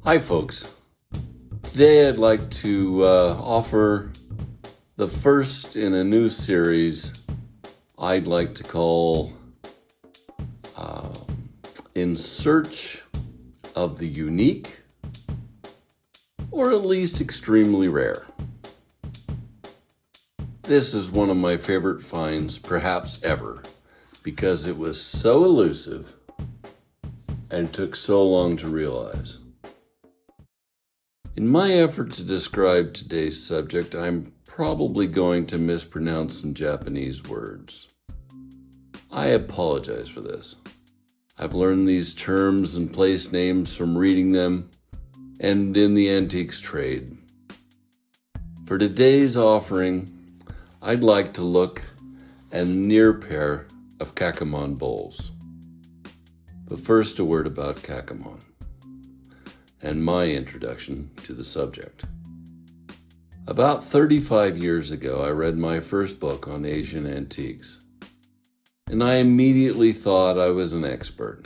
Hi folks, today I'd like to offer the first in a new series I'd like to call In Search of the Unique, or at least extremely rare. This is one of my favorite finds perhaps ever, because it was so elusive and took so long to realize. In my effort to describe today's subject, I'm probably going to mispronounce some Japanese words. I apologize for this. I've learned these terms and place names from reading them and in the antiques trade. For today's offering, I'd like to look at a near pair of Kakiemon bowls. But first, a word about Kakiemon and my introduction to the subject. About 35 years ago, I read my first book on Asian antiques, and I immediately thought I was an expert.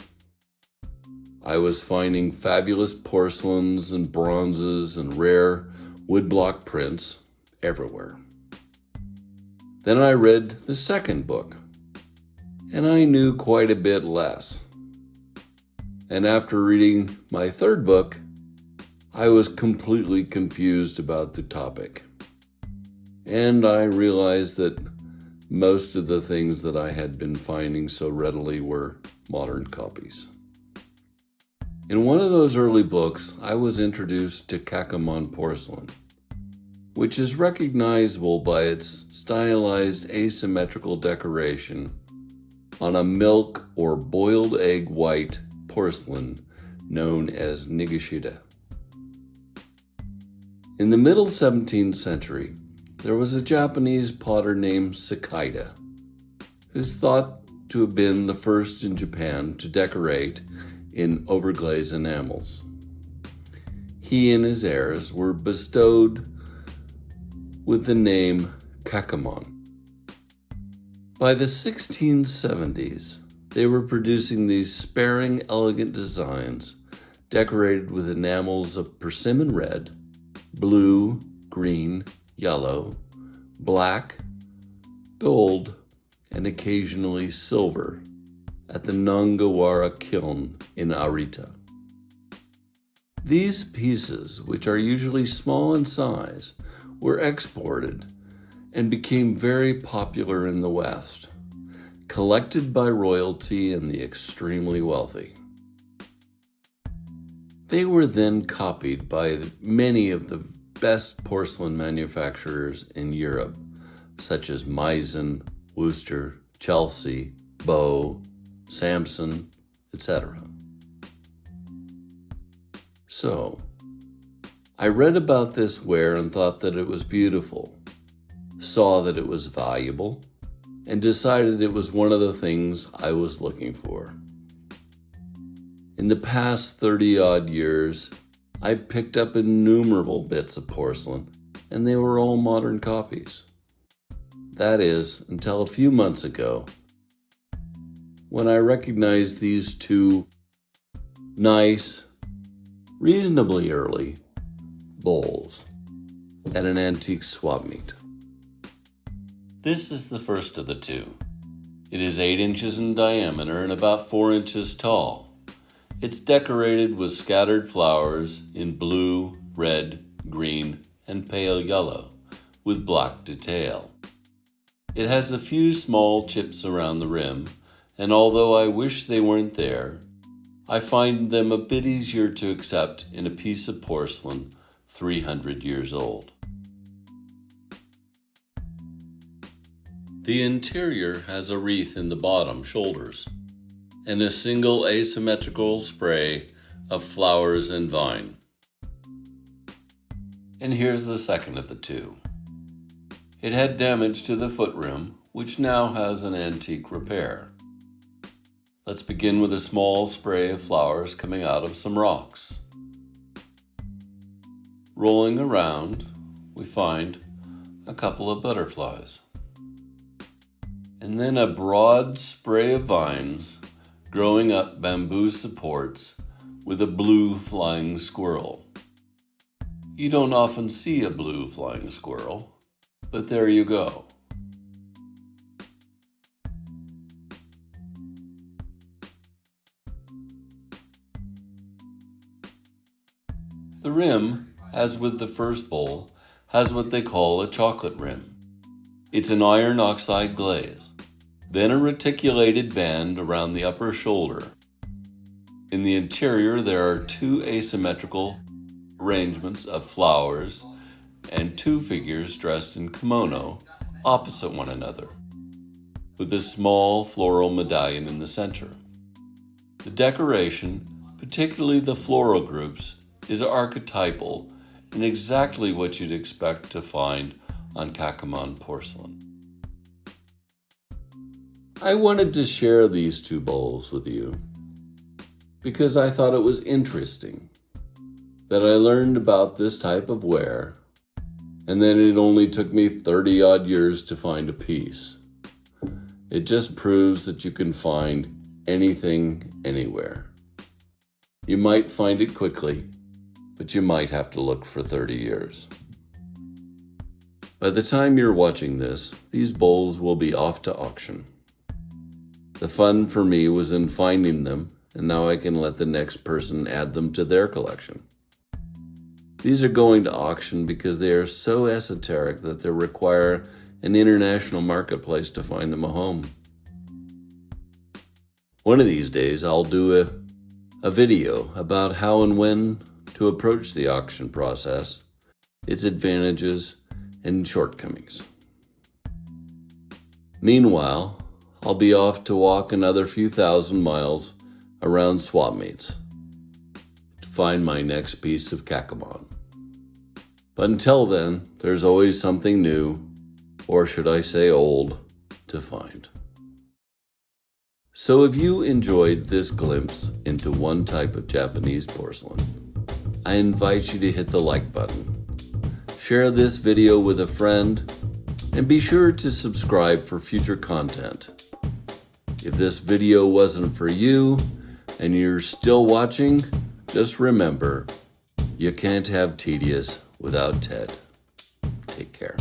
I was finding fabulous porcelains and bronzes and rare woodblock prints everywhere. Then I read the second book, and I knew quite a bit less. And after reading my third book, I was completely confused about the topic. And I realized that most of the things that I had been finding so readily were modern copies. In one of those early books, I was introduced to Kakiemon porcelain, which is recognizable by its stylized asymmetrical decoration on a milk or boiled egg white porcelain known as Nigashida. In the middle 17th century, there was a Japanese potter named Sakida, who's thought to have been the first in Japan to decorate in overglazed enamels. He and his heirs were bestowed with the name Kakiemon. By the 1670s, they were producing these sparing, elegant designs decorated with enamels of persimmon red, blue, green, yellow, black, gold, and occasionally silver at the Nangawara kiln in Arita. These pieces, which are usually small in size, were exported and became very popular in the West, collected by royalty and the extremely wealthy. They were then copied by many of the best porcelain manufacturers in Europe, such as Meissen, Worcester, Chelsea, Bow, Samson, etc. So, I read about this ware and thought that it was beautiful, saw that it was valuable, and decided it was one of the things I was looking for. In the past 30-odd years, I picked up innumerable bits of porcelain, and they were all modern copies. That is, until a few months ago, when I recognized these two nice, reasonably early bowls at an antique swap meet. This is the first of the two. It is 8 inches in diameter and about 4 inches tall. It's decorated with scattered flowers in blue, red, green, and pale yellow, with black detail. It has a few small chips around the rim, and although I wish they weren't there, I find them a bit easier to accept in a piece of porcelain 300 years old. The interior has a wreath in the bottom shoulders, and a single asymmetrical spray of flowers and vine. And here's the second of the two. It had damage to the foot rim, which now has an antique repair. Let's begin with a small spray of flowers coming out of some rocks. Rolling around, we find a couple of butterflies. And then a broad spray of vines growing up bamboo supports with a blue flying squirrel. You don't often see a blue flying squirrel, but there you go. The rim, as with the first bowl, has what they call a chocolate rim. It's an iron oxide glaze, then a reticulated band around the upper shoulder. In the interior, there are two asymmetrical arrangements of flowers and two figures dressed in kimono opposite one another, with a small floral medallion in the center. The decoration, particularly the floral groups, is archetypal and exactly what you'd expect to find on Kakiemon porcelain. I wanted to share these two bowls with you because I thought it was interesting that I learned about this type of ware, and then it only took me 30 odd years to find a piece. It just proves that you can find anything anywhere. You might find it quickly, but you might have to look for 30 years. By the time you're watching this, these bowls will be off to auction. The fun for me was in finding them, and now I can let the next person add them to their collection. These are going to auction because they are so esoteric that they require an international marketplace to find them a home. One of these days, I'll do a video about how and when to approach the auction process, its advantages and shortcomings. Meanwhile, I'll be off to walk another few thousand miles around swap meets to find my next piece of Kakiemon. But until then, there's always something new, or should I say old, to find. So if you enjoyed this glimpse into one type of Japanese porcelain, I invite you to hit the like button, share this video with a friend, and be sure to subscribe for future content. If this video wasn't for you and you're still watching, just remember, you can't have tedious without Ted. Take care.